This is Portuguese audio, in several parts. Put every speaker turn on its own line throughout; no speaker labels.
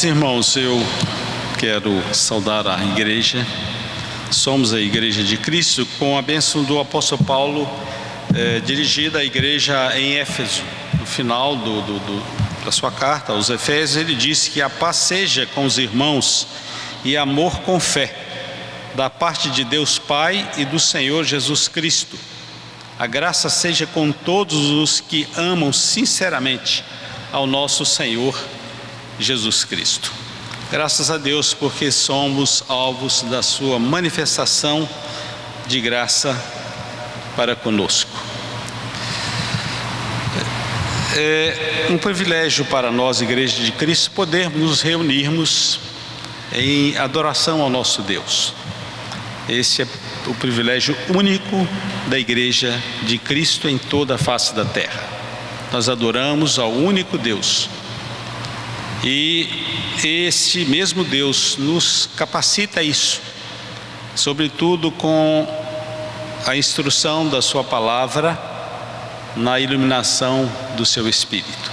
Irmãos, eu quero saudar a igreja. Somos a Igreja de Cristo, com a bênção do apóstolo Paulo, dirigida à igreja em Éfeso. No final da sua carta aos Efésios, ele disse que a paz seja com os irmãos e amor com fé, da parte de Deus Pai e do Senhor Jesus Cristo. A graça seja com todos os que amam sinceramente ao nosso Senhor Jesus Cristo. Graças a Deus, porque somos alvos da sua manifestação de graça para conosco. É um privilégio para nós, Igreja de Cristo, podermos nos reunirmos em adoração ao nosso Deus. Esse é o privilégio único da Igreja de Cristo em toda a face da terra. Nós adoramos ao único Deus. E esse mesmo Deus nos capacita a isso, sobretudo com a instrução da sua palavra, na iluminação do seu Espírito.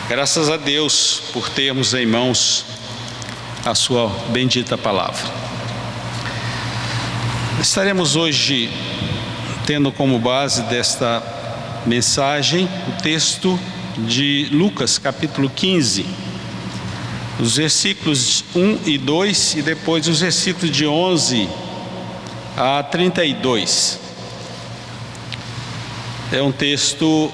Graças a Deus por termos em mãos a sua bendita palavra. Estaremos hoje tendo como base desta mensagem o texto de Lucas, capítulo 15, os versículos 1 e 2 e depois os versículos de 11 a 32. É um texto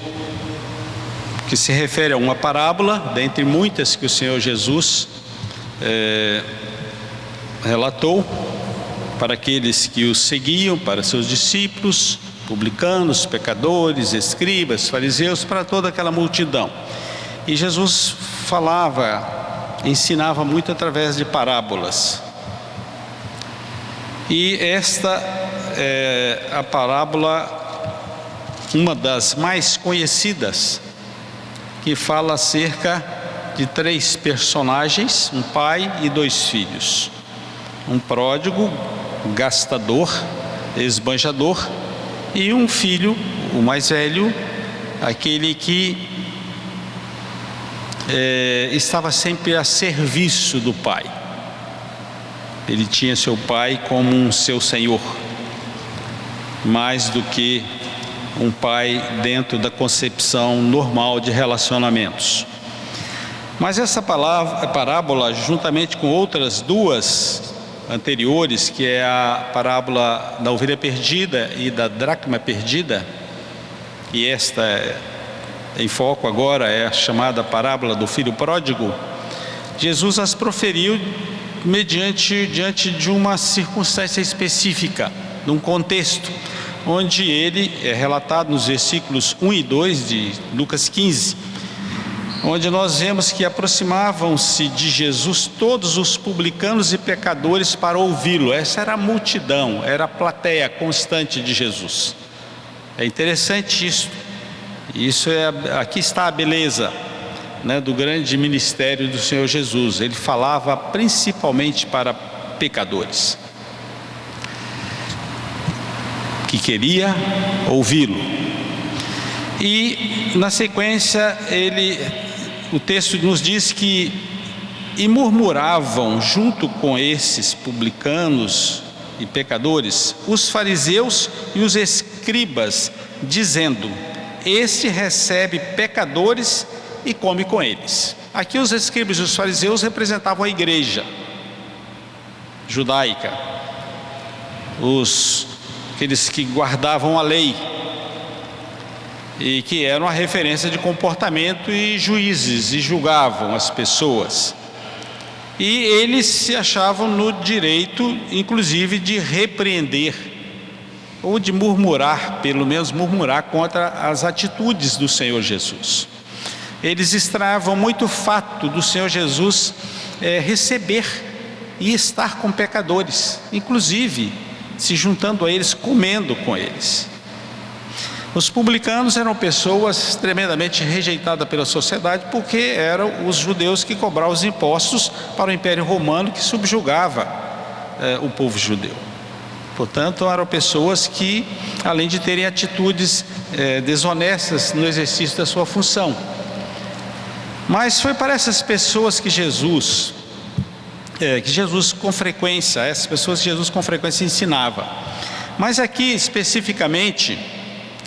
que se refere a uma parábola, dentre muitas que o Senhor Jesus relatou para aqueles que o seguiam, para seus discípulos, publicanos, pecadores, escribas, fariseus, para toda aquela multidão. E Jesus ensinava muito através de parábolas. E esta é a parábola, uma das mais conhecidas, que fala acerca de três personagens, um pai e dois filhos. Um pródigo, gastador, esbanjador, e um filho, o mais velho, aquele que estava sempre a serviço do pai. Ele tinha seu pai como um seu senhor, mais do que um pai dentro da concepção normal de relacionamentos. Mas essa parábola, juntamente com outras duas anteriores, que é a parábola da ovelha perdida e da dracma perdida, e esta em foco agora é a chamada parábola do filho pródigo, Jesus as proferiu diante de uma circunstância específica, num contexto, onde ele é relatado nos versículos 1 e 2 de Lucas 15, onde nós vemos que aproximavam-se de Jesus todos os publicanos e pecadores para ouvi-lo. Essa era a multidão, era a plateia constante de Jesus. É interessante isso. Aqui está a beleza, do grande ministério do Senhor Jesus. Ele falava principalmente para pecadores, que queria ouvi-lo. E na sequência o texto nos diz que e murmuravam junto com esses publicanos e pecadores os fariseus e os escribas, dizendo: este recebe pecadores e come com eles. Aqui os escribas e os fariseus representavam a igreja judaica, aqueles que guardavam a lei e que eram a referência de comportamento e juízes, e julgavam as pessoas. E eles se achavam no direito, inclusive, de repreender, ou de murmurar, pelo menos murmurar contra as atitudes do Senhor Jesus. Eles estranhavam muito o fato do Senhor Jesus receber e estar com pecadores, inclusive se juntando a eles, comendo com eles. Os publicanos eram pessoas tremendamente rejeitadas pela sociedade, porque eram os judeus que cobravam os impostos para o Império Romano, que subjugava o povo judeu. Portanto, eram pessoas que, além de terem atitudes desonestas no exercício da sua função, Mas foi para essas pessoas que Jesus com frequência, essas pessoas que Jesus com frequência ensinava. Mas aqui especificamente,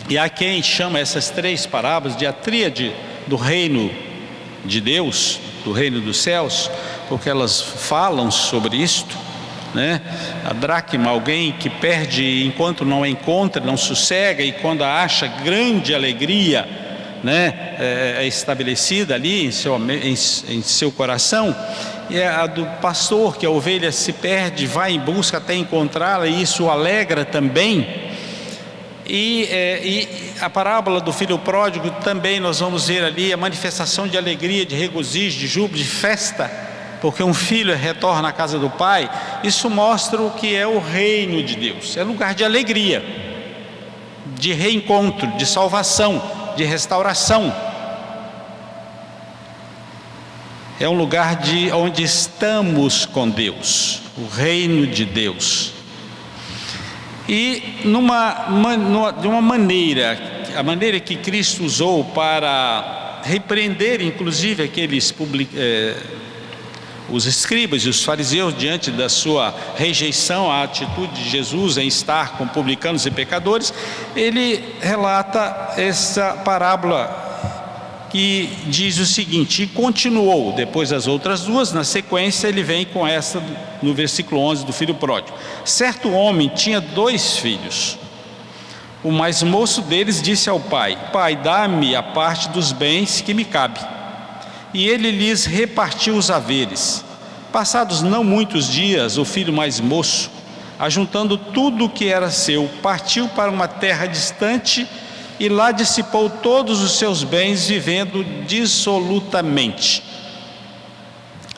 e há quem chama essas três parábolas de a tríade do reino de Deus, do reino dos céus, porque elas falam sobre isto, né? A dracma, alguém que perde enquanto não encontra, não sossega, e quando a acha, grande alegria, né? É estabelecida ali em seu coração. E a do pastor, que a ovelha se perde, vai em busca até encontrá-la, e isso o alegra também. E a parábola do filho pródigo também nós vamos ver ali a manifestação de alegria, de regozijo, de júbilo, de festa, porque um filho retorna à casa do pai. Isso mostra o que é o reino de Deus, é lugar de alegria, de reencontro, de salvação, de restauração. É um lugar onde estamos com Deus, o reino de Deus. E de uma maneira, a maneira que Cristo usou para repreender, inclusive, os escribas e os fariseus diante da sua rejeição à atitude de Jesus em estar com publicanos e pecadores, ele relata essa parábola que diz o seguinte: e continuou, depois das outras duas, na sequência ele vem com essa no versículo 11 do filho pródigo. Certo homem tinha 2 filhos. O mais moço deles disse ao pai: pai, dá-me a parte dos bens que me cabe. E ele lhes repartiu os haveres. Passados não muitos dias, o filho mais moço, ajuntando tudo o que era seu, partiu para uma terra distante e lá dissipou todos os seus bens, vivendo dissolutamente.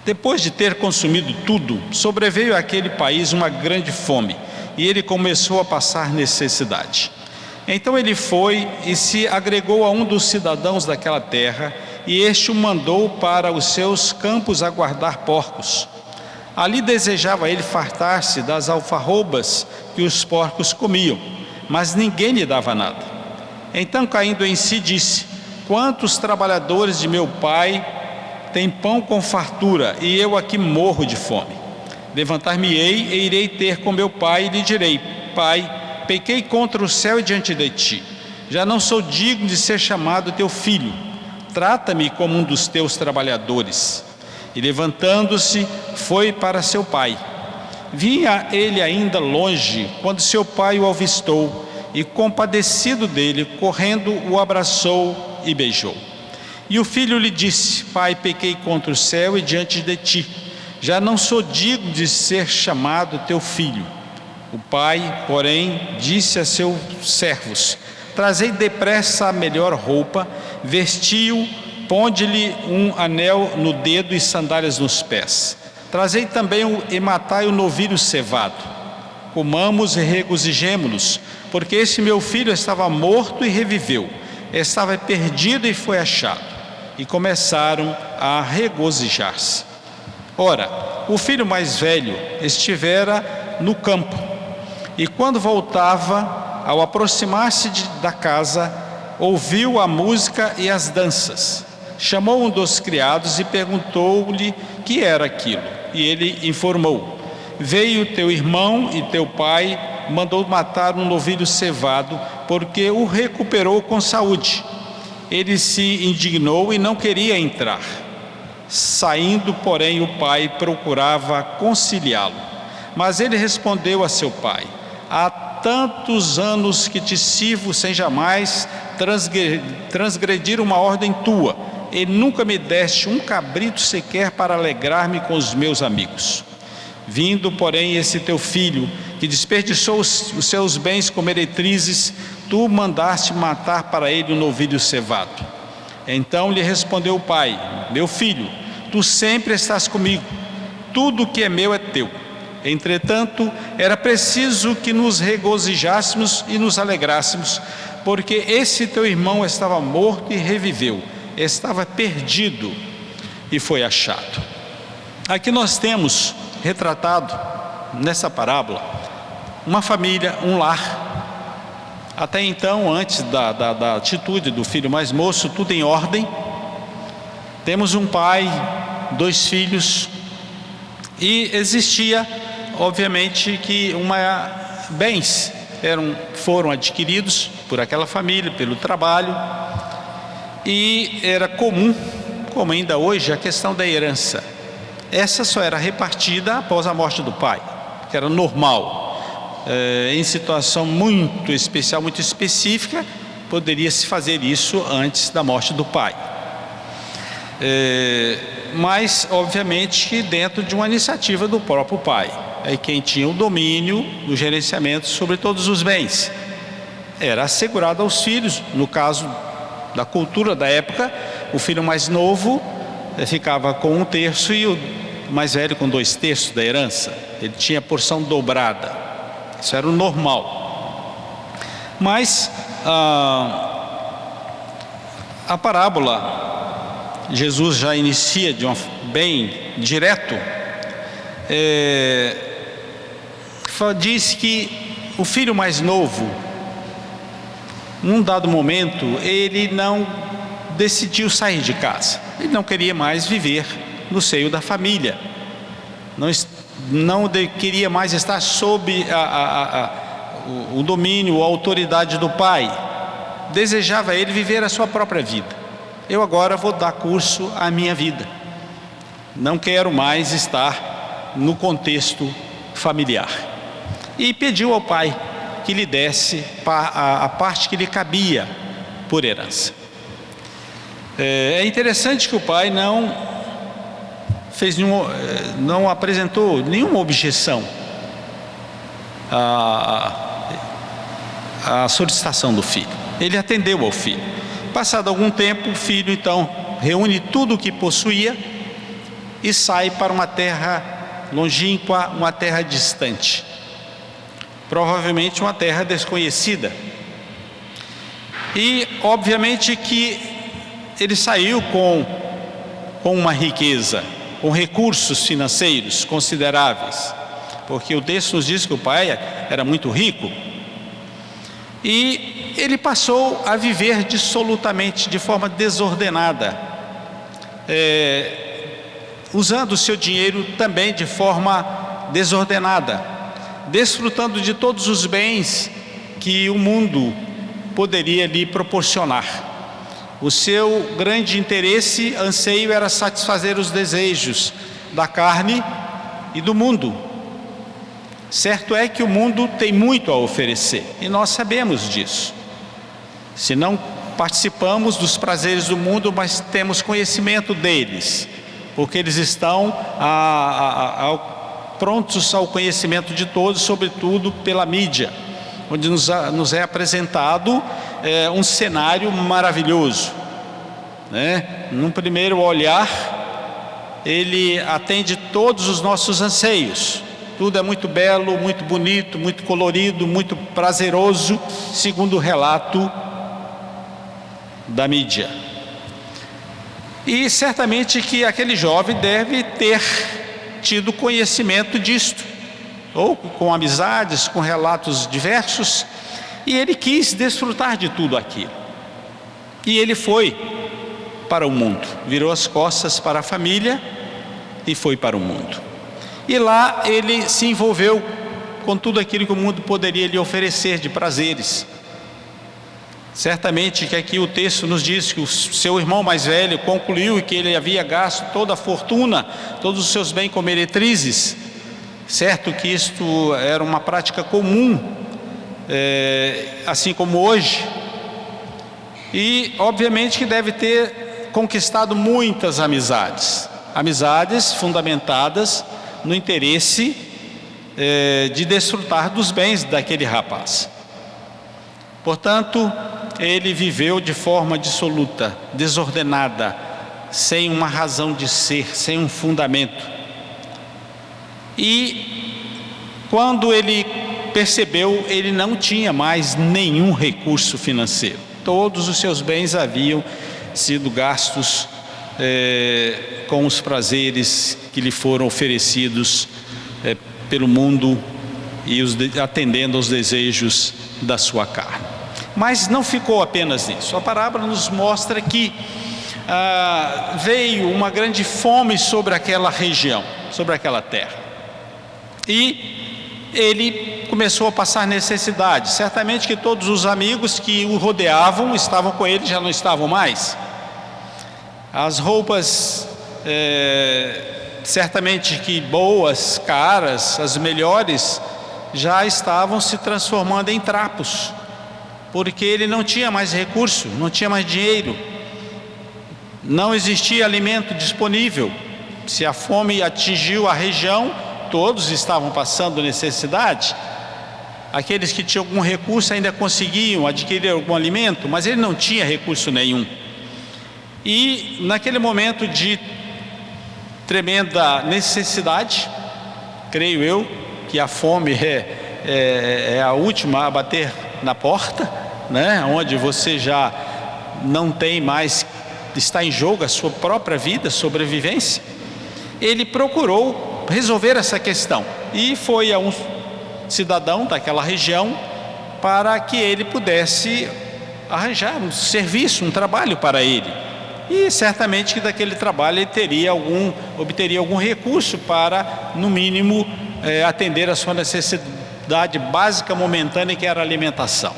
Depois de ter consumido tudo, sobreveio àquele país uma grande fome, e ele começou a passar necessidade. Então ele foi e se agregou a um dos cidadãos daquela terra, e este o mandou para os seus campos a guardar porcos. Ali desejava ele fartar-se das alfarrobas que os porcos comiam, mas ninguém lhe dava nada. Então, caindo em si, disse: quantos trabalhadores de meu pai têm pão com fartura, e eu aqui morro de fome. Levantar-me-ei e irei ter com meu pai, e lhe direi: pai, pequei contra o céu e diante de ti. Já não sou digno de ser chamado teu filho. Trata-me como um dos teus trabalhadores. E levantando-se, foi para seu pai. Vinha ele ainda longe, quando seu pai o avistou, e compadecido dele, correndo, o abraçou e beijou. E o filho lhe disse: pai, pequei contra o céu e diante de ti. Já não sou digno de ser chamado teu filho. O pai, porém, disse a seus servos: trazei depressa a melhor roupa, vestiu, ponde-lhe um anel no dedo e sandálias nos pés. Trazei também e matai o novilho cevado. Comamos e regozijemo-nos, porque esse meu filho estava morto e reviveu, estava perdido e foi achado. E começaram a regozijar-se. Ora, o filho mais velho estivera no campo, e quando voltava, ao aproximar-se da casa, ouviu a música e as danças. Chamou um dos criados e perguntou-lhe que era aquilo, e ele informou: veio teu irmão e teu pai mandou matar um novilho cevado, porque o recuperou com saúde. Ele se indignou e não queria entrar. Saindo, porém, o pai procurava conciliá-lo. Mas ele respondeu a seu pai: há tantos anos que te sirvo sem jamais transgredir uma ordem tua, e nunca me deste um cabrito sequer para alegrar-me com os meus amigos. Vindo, porém, esse teu filho, que desperdiçou os seus bens com meretrizes, tu mandaste matar para ele um novilho cevado. Então lhe respondeu o pai: meu filho, tu sempre estás comigo, tudo o que é meu é teu. Entretanto, era preciso que nos regozijássemos e nos alegrássemos, porque esse teu irmão estava morto e reviveu, estava perdido e foi achado. Aqui nós temos retratado nessa parábola uma família, um lar. Até então, antes da atitude do filho mais moço, tudo em ordem, Temos um pai, 2 filhos, e existia, obviamente, que bens foram adquiridos por aquela família, pelo trabalho, e era comum, como ainda hoje, a questão da herança. Essa só era repartida após a morte do pai, que era normal. Em situação muito especial, muito específica, poderia se fazer isso antes da morte do pai. Mas, obviamente, que dentro de uma iniciativa do próprio pai. Aí quem tinha o domínio, o gerenciamento sobre todos os bens, era assegurado aos filhos. No caso da cultura da época, o filho mais novo ficava com 1/3 e o mais velho com 2/3 da herança. Ele tinha porção dobrada. Isso era o normal. Mas a parábola, Jesus já inicia bem direto. Diz que o filho mais novo, num dado momento, ele não decidiu sair de casa. Ele não queria mais viver no seio da família. Não queria mais estar sob o domínio, a autoridade do pai. Desejava ele viver a sua própria vida. Eu agora vou dar curso à minha vida. Não quero mais estar no contexto familiar. E pediu ao pai que lhe desse a parte que lhe cabia por herança. É interessante que o pai não apresentou nenhuma objeção à solicitação do filho. Ele atendeu ao filho. Passado algum tempo, o filho então reúne tudo o que possuía e sai para uma terra longínqua, uma terra distante, provavelmente uma terra desconhecida. E obviamente que ele saiu com uma riqueza, com recursos financeiros consideráveis, porque o texto nos diz que o pai era muito rico. E ele passou a viver dissolutamente, de forma desordenada, usando o seu dinheiro também de forma desordenada, desfrutando de todos os bens que o mundo poderia lhe proporcionar. O seu grande interesse, anseio, era satisfazer os desejos da carne e do mundo. Certo é que o mundo tem muito a oferecer, e nós sabemos disso. Se não participamos dos prazeres do mundo, mas temos conhecimento deles, porque eles estão prontos ao conhecimento de todos, sobretudo pela mídia, onde nos é apresentado um cenário maravilhoso, né? Num primeiro olhar, ele atende todos os nossos anseios. Tudo é muito belo, muito bonito, muito colorido, muito prazeroso, segundo o relato da mídia. E certamente que aquele jovem deve ter tido conhecimento disto, ou com amizades, com relatos diversos, e ele quis desfrutar de tudo aquilo. E ele foi para o mundo, virou as costas para a família e foi para o mundo. E lá ele se envolveu com tudo aquilo que o mundo poderia lhe oferecer de prazeres. Certamente que aqui o texto nos diz que o seu irmão mais velho concluiu que ele havia gasto toda a fortuna, todos os seus bens com meretrizes. Certo que isto era uma prática comum, assim como hoje. E obviamente que deve ter conquistado muitas amizades. Amizades fundamentadas no interesse de desfrutar dos bens daquele rapaz. Portanto, ele viveu de forma dissoluta, desordenada, sem uma razão de ser, sem um fundamento. E quando ele percebeu, ele não tinha mais nenhum recurso financeiro. Todos os seus bens haviam sido gastos com os prazeres que lhe foram oferecidos pelo mundo e atendendo aos desejos da sua carne. Mas não ficou apenas nisso. A parábola nos mostra que veio uma grande fome sobre aquela região, sobre aquela terra. E ele começou a passar necessidade. Certamente que todos os amigos que o rodeavam estavam com ele, já não estavam mais. As roupas, certamente que boas, caras, as melhores, já estavam se transformando em trapos, porque ele não tinha mais recurso, não tinha mais dinheiro, não existia alimento disponível. Se a fome atingiu a região, todos estavam passando necessidade. Aqueles que tinham algum recurso ainda conseguiam adquirir algum alimento, mas ele não tinha recurso nenhum. E naquele momento de tremenda necessidade, creio eu que a fome é a última a bater na porta, né? Onde você já não tem mais, está em jogo a sua própria vida, sobrevivência. Ele procurou resolver essa questão e foi a um cidadão daquela região para que ele pudesse arranjar um serviço, um trabalho para ele. E certamente que daquele trabalho ele obteria algum recurso para, no mínimo, atender a sua necessidade básica momentânea, que era a alimentação.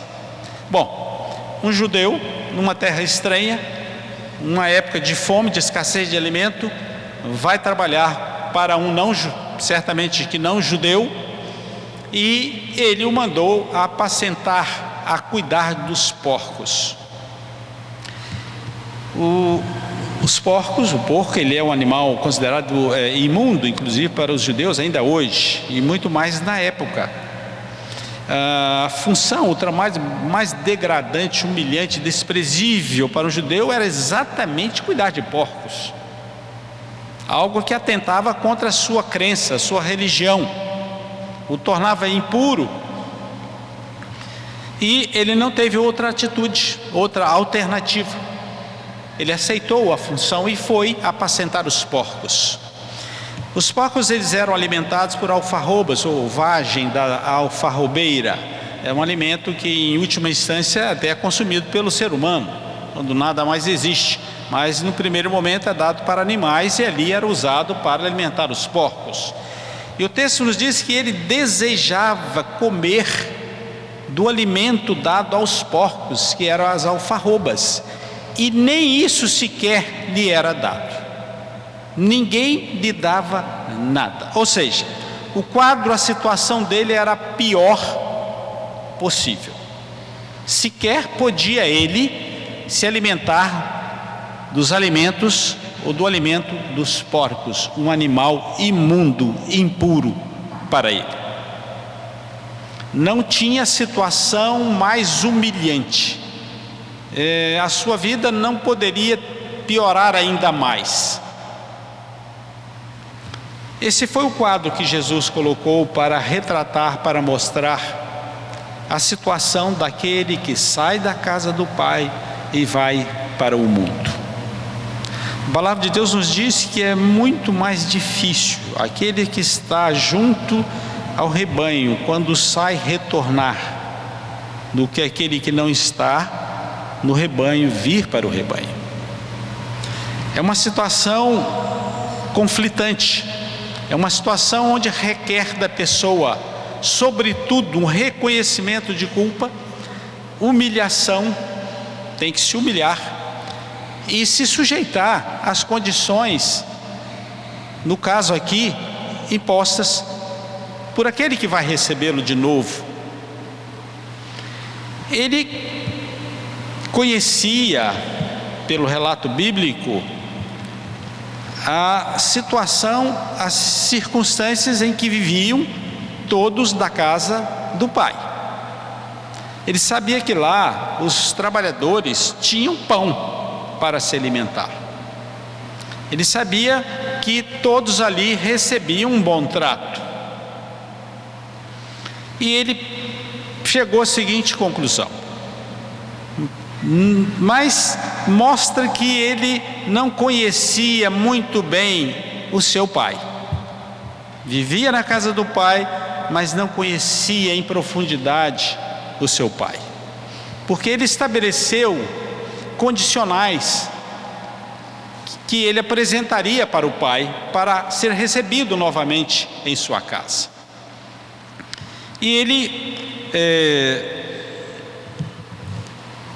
Bom, um judeu numa terra estranha, numa época de fome, de escassez de alimento, vai trabalhar para um certamente que não judeu, e ele o mandou a apacentar, a cuidar dos porcos. Os porcos, o porco, ele é um animal considerado imundo, inclusive para os judeus ainda hoje, e muito mais na época. A função, o trabalho mais degradante, humilhante, desprezível para um judeu era exatamente cuidar de porcos. Algo que atentava contra a sua crença, a sua religião, o tornava impuro. E ele não teve outra atitude, outra alternativa. Ele aceitou a função e foi apacentar os porcos. Os porcos, eles eram alimentados por alfarrobas, ou vagem da alfarrobeira. É um alimento que, em última instância, até é consumido pelo ser humano, quando nada mais existe. Mas no primeiro momento é dado para animais, e ali era usado para alimentar os porcos. E o texto nos diz que ele desejava comer do alimento dado aos porcos, que eram as alfarrobas, e nem isso sequer lhe era dado. Ninguém lhe dava nada. Ou seja, o quadro, a situação dele era a pior possível. Sequer podia ele se alimentar dos alimentos ou do alimento dos porcos, um animal imundo, impuro para ele. Não tinha situação mais humilhante. A sua vida não poderia piorar ainda mais. Esse foi o quadro que Jesus colocou para retratar, para mostrar a situação daquele que sai da casa do Pai e vai para o mundo. A palavra de Deus nos diz que é muito mais difícil aquele que está junto ao rebanho, quando sai, retornar, do que aquele que não está no rebanho vir para o rebanho. É uma situação conflitante, é uma situação onde requer da pessoa, sobretudo, um reconhecimento de culpa, humilhação, tem que se humilhar e se sujeitar às condições, no caso aqui, impostas por aquele que vai recebê-lo de novo. Ele conhecia, pelo relato bíblico, a situação, as circunstâncias em que viviam todos da casa do Pai. Ele sabia que lá os trabalhadores tinham pão para se alimentar. Ele sabia que todos ali recebiam um bom trato. E ele chegou à seguinte conclusão: mas mostra que ele não conhecia muito bem o seu pai. Vivia na casa do pai, mas não conhecia em profundidade o seu pai, porque ele estabeleceu condicionais que ele apresentaria para o pai para ser recebido novamente em sua casa. E ele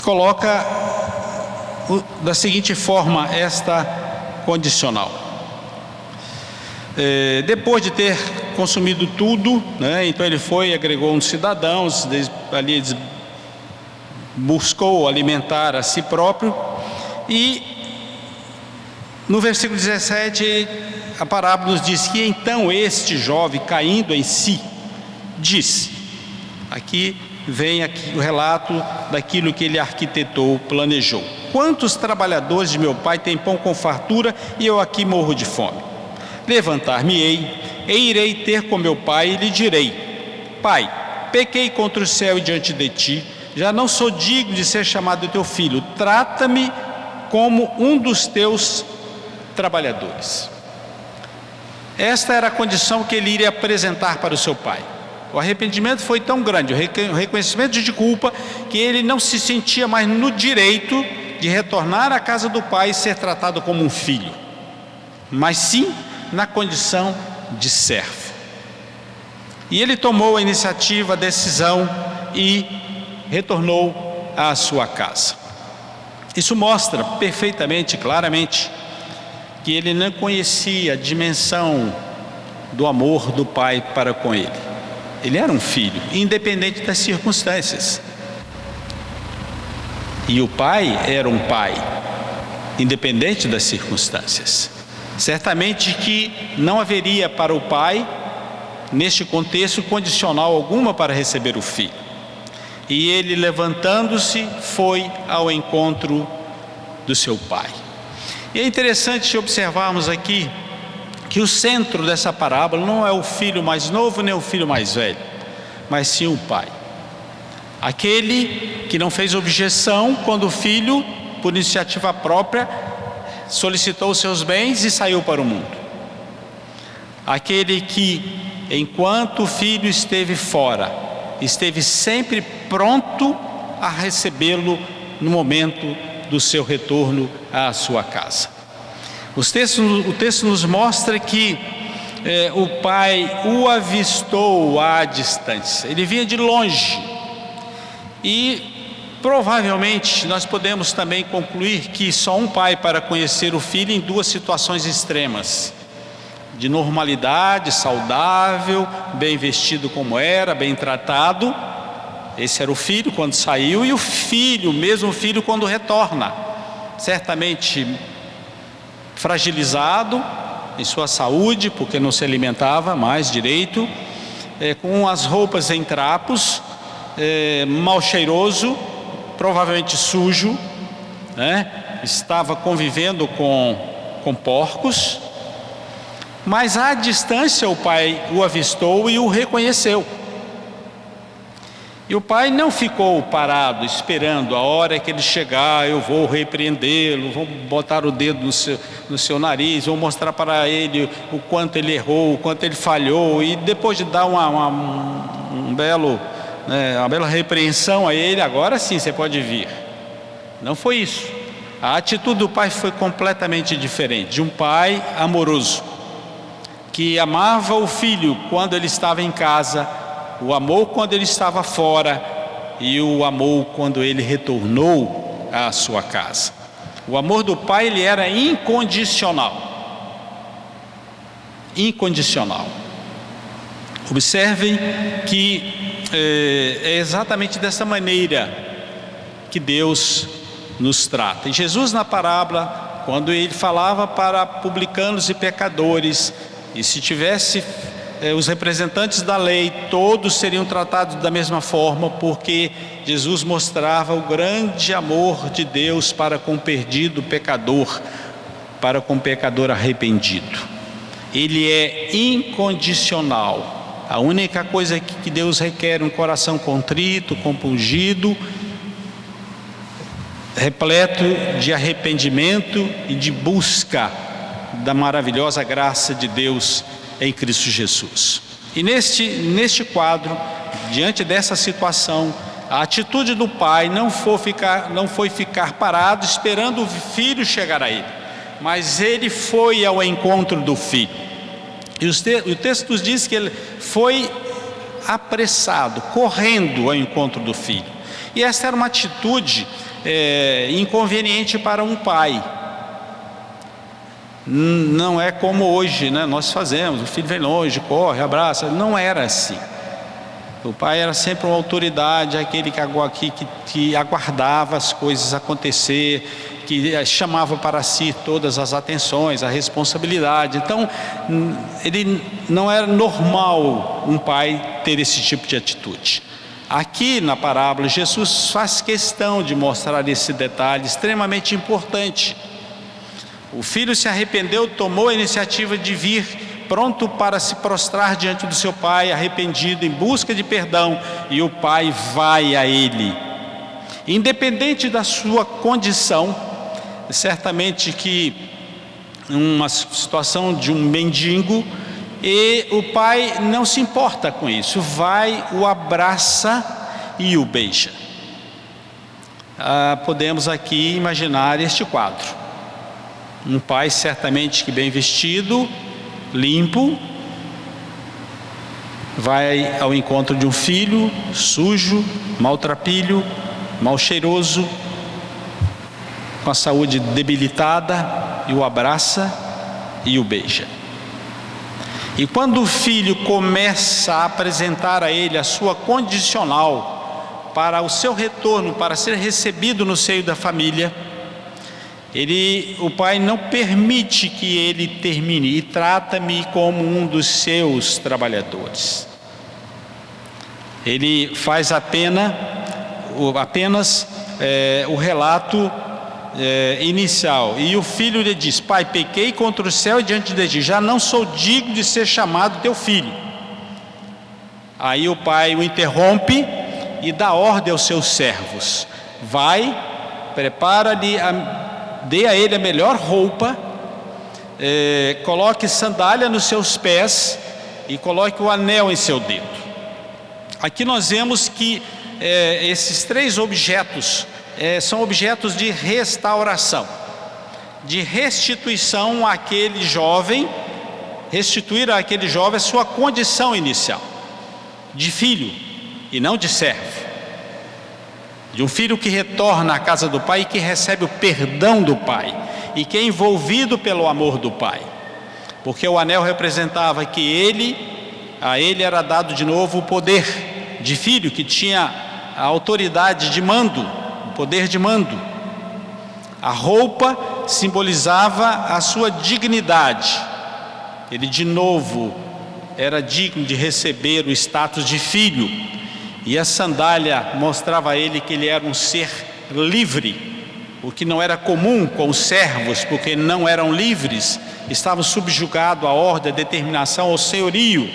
coloca da seguinte forma esta condicional: depois de ter consumido tudo, né, então ele foi e agregou uns cidadãos, ali buscou alimentar a si próprio. E no versículo 17 a parábola nos diz que então este jovem, caindo em si, disse. Aqui vem o relato daquilo que ele arquitetou, planejou: quantos trabalhadores de meu pai têm pão com fartura e eu aqui morro de fome? Levantar-me-ei e irei ter com meu pai e lhe direi: Pai, pequei contra o céu e diante de ti, já não sou digno de ser chamado teu filho, trata-me como um dos teus trabalhadores. Esta era a condição que ele iria apresentar para o seu pai. O arrependimento foi tão grande, o reconhecimento de culpa, que ele não se sentia mais no direito de retornar à casa do pai e ser tratado como um filho, mas sim na condição de servo. E ele tomou a iniciativa, a decisão e retornou à sua casa. Isso mostra perfeitamente, claramente, que ele não conhecia a dimensão do amor do pai para com ele. Ele era um filho, independente das circunstâncias. E o pai era um pai, independente das circunstâncias. Certamente que não haveria para o pai, neste contexto, condicional alguma para receber o filho. E ele, levantando-se, foi ao encontro do seu pai. E é interessante observarmos aqui que o centro dessa parábola não é o filho mais novo nem o filho mais velho, mas sim o pai. Aquele que não fez objeção quando o filho, por iniciativa própria, solicitou os seus bens e saiu para o mundo. Aquele que, enquanto o filho esteve fora, esteve sempre pronto a recebê-lo no momento do seu retorno à sua casa. O texto nos mostra que o pai o avistou à distância. Ele vinha de longe. E provavelmente nós podemos também concluir que só um pai para conhecer o filho em duas situações extremas: de normalidade, saudável, bem vestido como era, bem tratado. Esse era o filho quando saiu, e o filho, mesmo o filho quando retorna, certamente fragilizado em sua saúde, porque não se alimentava mais direito, com as roupas em trapos, mal cheiroso, provavelmente sujo, né? Estava convivendo com porcos, mas à distância o pai o avistou e o reconheceu. E o pai não ficou parado esperando a hora que ele chegar, eu vou repreendê-lo, vou botar o dedo no seu nariz, vou mostrar para ele o quanto ele errou, o quanto ele falhou, e depois de dar uma bela repreensão a ele, agora sim você pode vir. Não foi isso. A atitude do pai foi completamente diferente, de um pai amoroso, que amava o filho quando ele estava em casa, o amou quando ele estava fora e o amou quando ele retornou à sua casa. O amor do pai, ele era incondicional. Incondicional. Observem que é exatamente dessa maneira que Deus nos trata. E Jesus, na parábola, quando ele falava para publicanos e pecadores, e se tivesse os representantes da lei, todos seriam tratados da mesma forma, porque Jesus mostrava o grande amor de Deus para com o perdido pecador, para com o pecador arrependido. Ele é incondicional. A única coisa que Deus requer é um coração contrito, compungido, repleto de arrependimento e de busca da maravilhosa graça de Deus em Cristo Jesus. E neste quadro, diante dessa situação, a atitude do pai não foi ficar parado esperando o filho chegar a ele, mas ele foi ao encontro do filho. E o texto nos diz que ele foi apressado, correndo ao encontro do filho. E essa era uma atitude inconveniente para um pai. Não é como hoje, né? Nós fazemos, o filho vem longe, corre, abraça. Não era assim. O pai era sempre uma autoridade, aquele que aguardava as coisas acontecer, que chamava para si todas as atenções, a responsabilidade. Então, ele não era normal um pai ter esse tipo de atitude. Aqui na parábola, Jesus faz questão de mostrar esse detalhe extremamente importante. O filho se arrependeu, tomou a iniciativa de vir, pronto para se prostrar diante do seu pai, arrependido, em busca de perdão, e o pai vai a ele. Independente da sua condição, certamente que uma situação de um mendigo, e o pai não se importa com isso, vai, o abraça e o beija. Podemos aqui imaginar este quadro. Um pai certamente que bem vestido, limpo, vai ao encontro de um filho sujo, maltrapilho, mal cheiroso, com a saúde debilitada, e o abraça e o beija. E quando o filho começa a apresentar a ele a sua condicional para o seu retorno, para ser recebido no seio da família, o pai não permite que ele termine, e trata-me como um dos seus trabalhadores. Ele faz apenas o relato inicial, e o filho lhe diz: pai, pequei contra o céu e diante de ti, já não sou digno de ser chamado teu filho. Aí o pai o interrompe e dá ordem aos seus servos: vai, prepara-lhe dê a ele a melhor roupa, coloque sandália nos seus pés e coloque o anel em seu dedo. Aqui nós vemos que esses três objetos são objetos de restauração, de restituição àquele jovem, restituir àquele jovem a sua condição inicial, de filho e não de servo. De um filho que retorna à casa do pai e que recebe o perdão do pai, e que é envolvido pelo amor do pai, porque o anel representava que a ele era dado de novo o poder de filho, que tinha a autoridade de mando, o poder de mando. A roupa simbolizava a sua dignidade, ele de novo era digno de receber o status de filho. E a sandália mostrava a ele que ele era um ser livre, o que não era comum com os servos, porque não eram livres, estavam subjugados à ordem, à determinação, ao senhorio,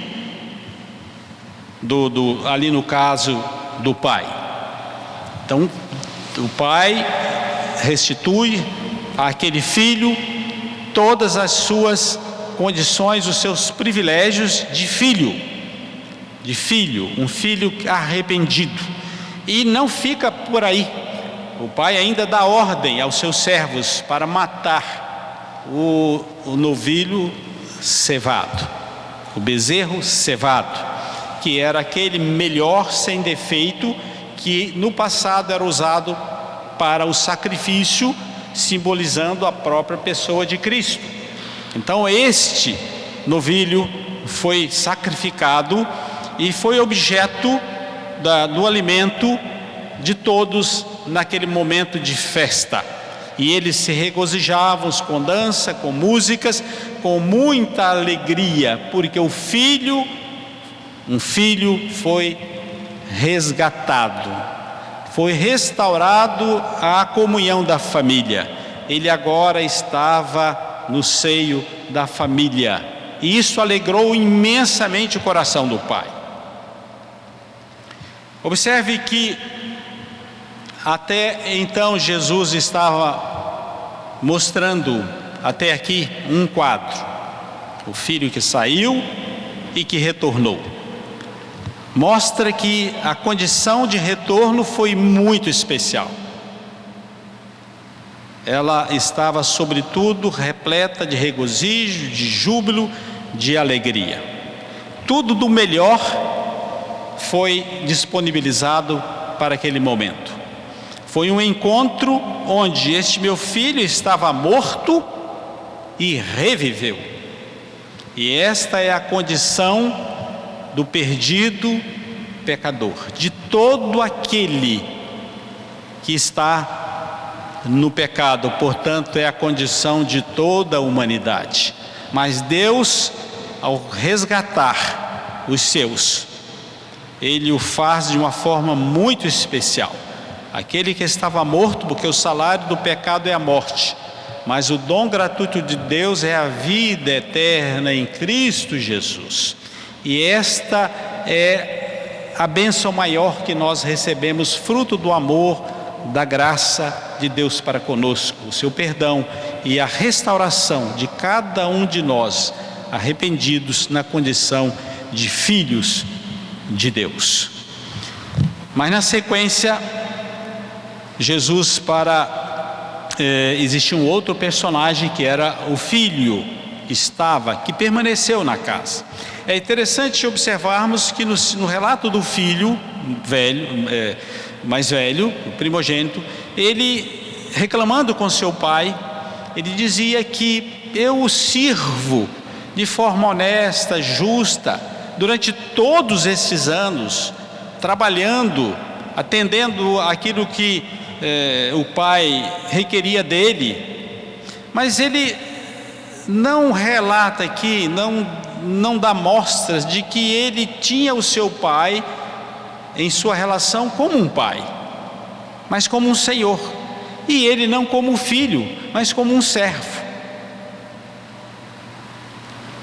ali no caso do pai. Então, o pai restitui àquele filho todas as suas condições, os seus privilégios de filho, um filho arrependido. E não fica por aí. O pai ainda dá ordem aos seus servos para matar o novilho cevado, o bezerro cevado, que era aquele melhor, sem defeito, que no passado era usado para o sacrifício, simbolizando a própria pessoa de Cristo. Então este novilho foi sacrificado e foi objeto do alimento de todos naquele momento de festa. E eles se regozijavam com dança, com músicas, com muita alegria, porque um filho foi resgatado, foi restaurado à comunhão da família. Ele agora estava no seio da família, e isso alegrou imensamente o coração do pai. Observe que até então Jesus estava mostrando até aqui um quadro: o filho que saiu e que retornou. Mostra que a condição de retorno foi muito especial. ela estava sobretudo repleta de regozijo, de júbilo, de alegria. Tudo do melhor foi disponibilizado para aquele momento. Foi um encontro onde este meu filho estava morto e reviveu. E esta é a condição do perdido pecador, de todo aquele que está no pecado, portanto, é a condição de toda a humanidade. Mas Deus, ao resgatar os seus, Ele o faz de uma forma muito especial. Aquele que estava morto, porque o salário do pecado é a morte, mas o dom gratuito de Deus é a vida eterna em Cristo Jesus. E esta é a bênção maior que nós recebemos, fruto do amor, da graça de Deus para conosco, o seu perdão e a restauração de cada um de nós, arrependidos na condição de filhos de Deus. Mas na sequência, Jesus existia um outro personagem que era o filho que permaneceu na casa. É interessante observarmos que no relato do filho mais velho, o primogênito, ele reclamando com seu pai, ele dizia que eu o sirvo de forma honesta, justa, durante todos esses anos, trabalhando, atendendo aquilo que o pai requeria dele, mas ele não relata aqui, não dá mostras de que ele tinha o seu pai em sua relação como um pai, mas como um senhor, e ele não como um filho, mas como um servo.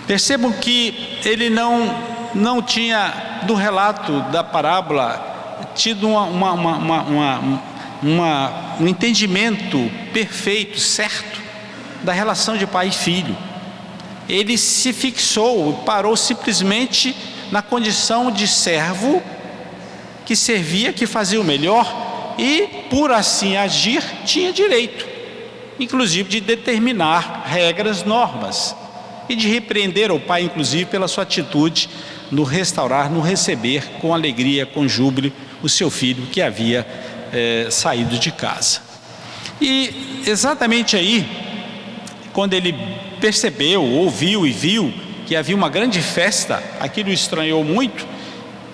Percebam que ele não tinha, do relato da parábola, tido um entendimento perfeito, certo, da relação de pai e filho. Ele se fixou, parou simplesmente na condição de servo que servia, que fazia o melhor e, por assim agir, tinha direito, inclusive, de determinar regras, normas e de repreender o pai, inclusive, pela sua atitude no restaurar, no receber com alegria, com júbilo, o seu filho que havia saído de casa. E exatamente aí, quando ele percebeu, ouviu e viu que havia uma grande festa, aquilo estranhou muito.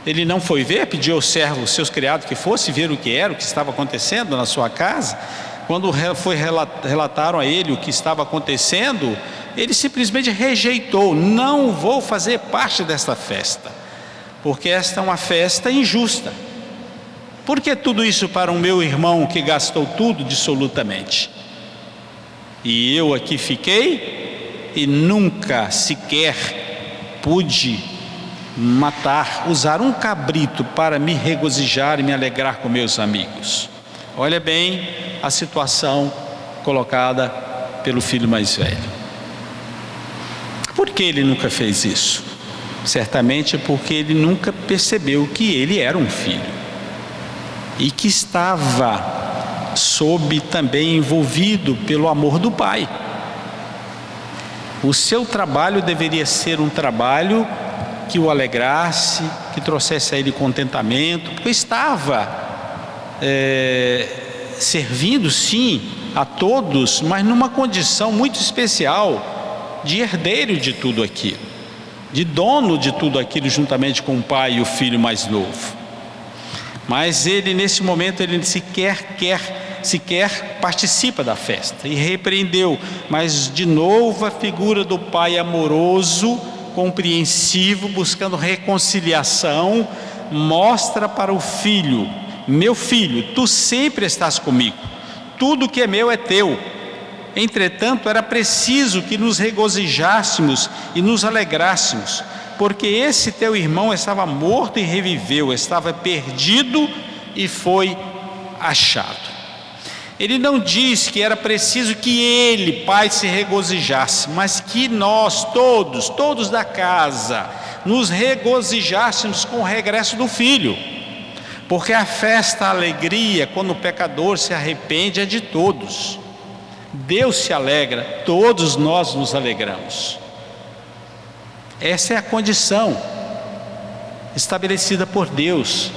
Ele não foi ver, pediu aos servos, seus criados, que fosse ver o que era, o que estava acontecendo na sua casa. Quando relataram a ele o que estava acontecendo, ele simplesmente rejeitou: não vou fazer parte desta festa, porque esta é uma festa injusta. Por que tudo isso para o meu irmão que gastou tudo absolutamente? E eu aqui fiquei e nunca sequer pude usar um cabrito para me regozijar e me alegrar com meus amigos. Olha bem a situação colocada pelo filho mais velho. Por que ele nunca fez isso? Certamente porque ele nunca percebeu que ele era um filho e que estava também envolvido pelo amor do pai. O seu trabalho deveria ser um trabalho que o alegrasse, que trouxesse a ele contentamento, porque estava servindo sim a todos, mas numa condição muito especial de herdeiro de tudo aquilo, de dono de tudo aquilo, juntamente com o pai e o filho mais novo. Mas ele, nesse momento, ele sequer participa da festa e repreendeu. Mas de novo a figura do pai amoroso, compreensivo, buscando reconciliação, mostra para o filho: meu filho, tu sempre estás comigo, tudo que é meu é teu. Entretanto, era preciso que nos regozijássemos e nos alegrássemos, porque esse teu irmão estava morto e reviveu, estava perdido e foi achado. Ele não diz que era preciso que ele, pai, se regozijasse, mas que nós todos da casa, nos regozijássemos com o regresso do filho, porque a festa, a alegria, quando o pecador se arrepende, é de todos. Deus se alegra, todos nós nos alegramos. Essa é a condição estabelecida por Deus.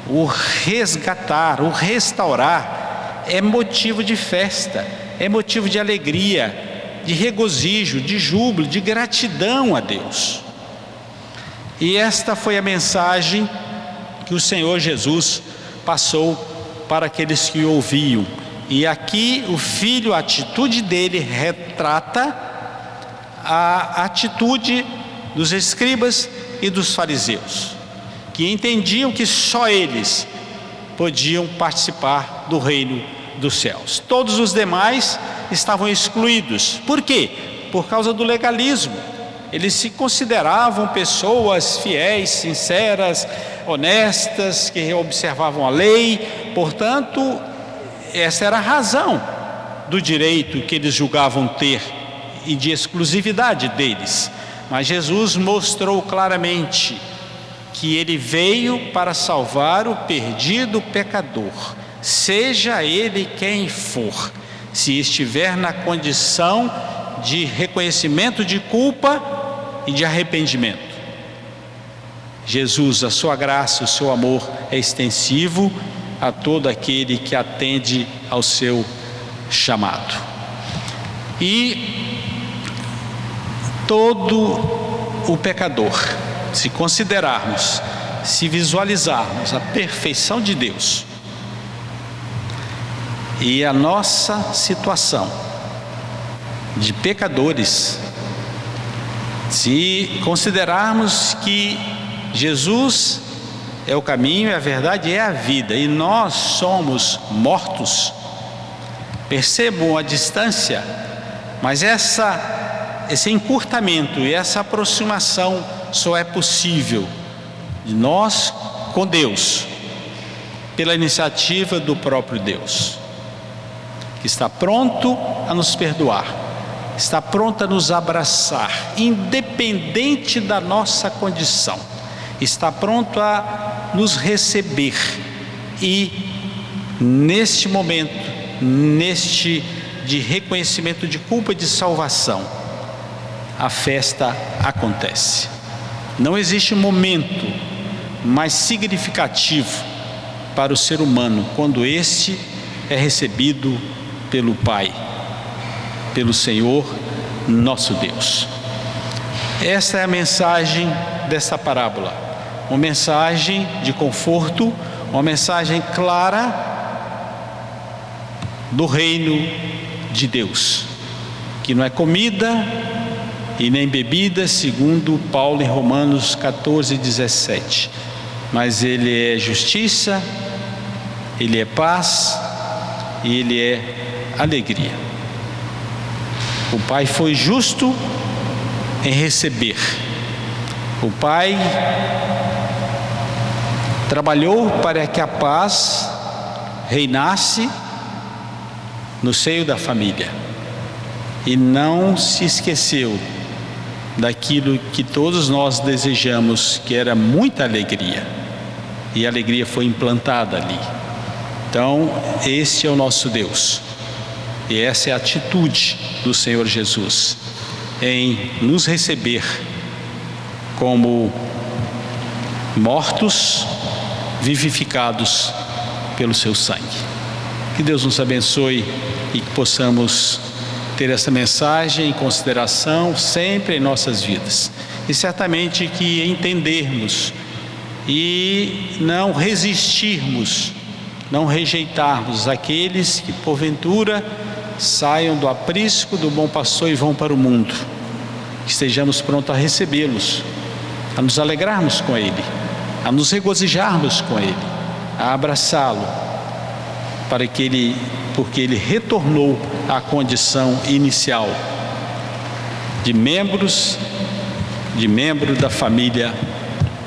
O resgatar, o restaurar é motivo de festa, é motivo de alegria, de regozijo, de júbilo, de gratidão a Deus. E esta foi a mensagem que o Senhor Jesus passou para aqueles que o ouviam. E aqui o Filho, a atitude dele retrata a atitude dos escribas e dos fariseus, que entendiam que só eles podiam participar do reino dos céus. Todos os demais estavam excluídos. Por quê? Por causa do legalismo. Eles se consideravam pessoas fiéis, sinceras, honestas, que observavam a lei. Portanto, essa era a razão do direito que eles julgavam ter e de exclusividade deles. Mas Jesus mostrou claramente que ele veio para salvar o perdido pecador, seja ele quem for, se estiver na condição de reconhecimento de culpa e de arrependimento. Jesus, a sua graça, o seu amor é extensivo a todo aquele que atende ao seu chamado. E todo o pecador, se considerarmos, se visualizarmos a perfeição de Deus e a nossa situação de pecadores, se considerarmos que Jesus é o caminho, é a verdade, é a vida, e nós somos mortos, percebam a distância, mas esse encurtamento e essa aproximação só é possível de nós com Deus, pela iniciativa do próprio Deus, que está pronto a nos perdoar, está pronto a nos abraçar, independente da nossa condição, está pronto a nos receber. E neste momento, de reconhecimento de culpa e de salvação, a festa acontece. Não existe momento mais significativo para o ser humano quando este é recebido pelo Pai, pelo Senhor nosso Deus. Esta é a mensagem desta parábola, uma mensagem de conforto, uma mensagem clara do reino de Deus, que não é comida e nem bebida, segundo Paulo em Romanos 14:17, mas ele é justiça, ele é paz e ele é alegria. O Pai foi justo em receber. O Pai trabalhou para que a paz reinasse no seio da família e não se esqueceu daquilo que todos nós desejamos, que era muita alegria, e a alegria foi implantada ali. Então, este é o nosso Deus, e essa é a atitude do Senhor Jesus em nos receber como mortos, vivificados pelo seu sangue. Que Deus nos abençoe e que possamos ter essa mensagem em consideração sempre em nossas vidas, e certamente que entendermos e não resistirmos, não rejeitarmos aqueles que porventura saiam do aprisco do bom pastor e vão para o mundo, que estejamos prontos a recebê-los, a nos alegrarmos com ele, a nos regozijarmos com ele, a abraçá-lo, porque ele retornou à condição inicial de membro da família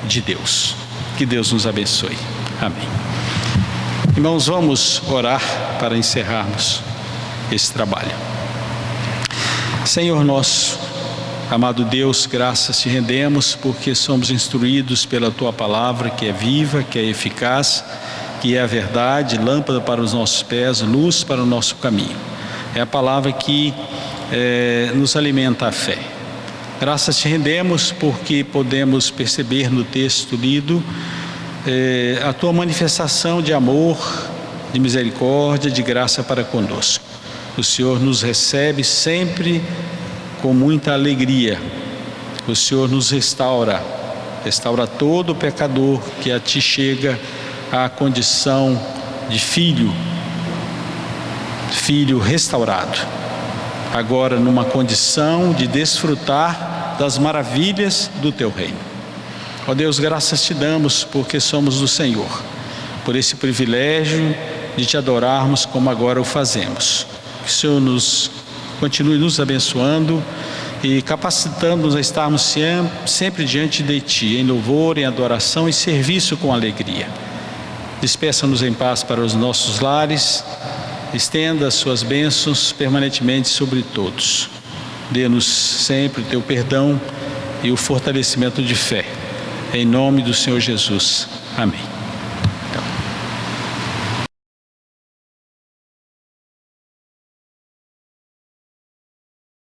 de Deus. Que Deus nos abençoe. Amém. Irmãos, vamos orar para encerrarmos esse trabalho. Senhor nosso, amado Deus, graças te rendemos porque somos instruídos pela tua palavra, que é viva, que é eficaz, que é a verdade, lâmpada para os nossos pés, luz para o nosso caminho. É a palavra que nos alimenta a fé. Graças te rendemos porque podemos perceber no texto lido a tua manifestação de amor, de misericórdia, de graça para conosco. O Senhor nos recebe sempre com muita alegria. O Senhor nos restaura todo pecador que a ti chega à condição de filho restaurado. Agora numa condição de desfrutar das maravilhas do teu reino. Ó Deus, graças te damos porque somos do Senhor, por esse privilégio de te adorarmos como agora o fazemos. Que o Senhor continue nos abençoando e capacitando-nos a estarmos sempre diante de ti, em louvor, em adoração e serviço com alegria. Despeça-nos em paz para os nossos lares. Estenda as suas bênçãos permanentemente sobre todos. Dê-nos sempre o teu perdão e o fortalecimento de fé. Em nome do Senhor Jesus. Amém.